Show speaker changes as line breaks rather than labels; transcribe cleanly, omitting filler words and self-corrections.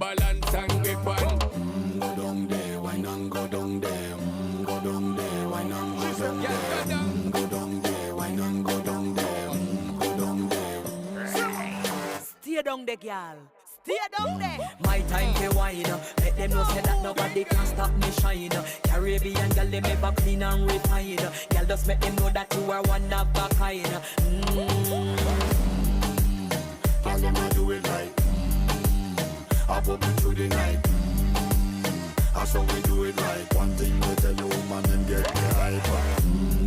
balance and grip on.
Go down there, wine and go down there. Go down there, wine and go down there. Go down there, wine and go down there. Go down there.
Stay down there, girl. Stay down there. My time to wine. Let them know say that nobody can stop me shine. Caribbean girl, they make up clean and refine. Girl, just make them know that you are one of a kind.
Girl, them a do it right. I bubble through the night. That's how we do it right. One thing we tell you, woman, them get the hype.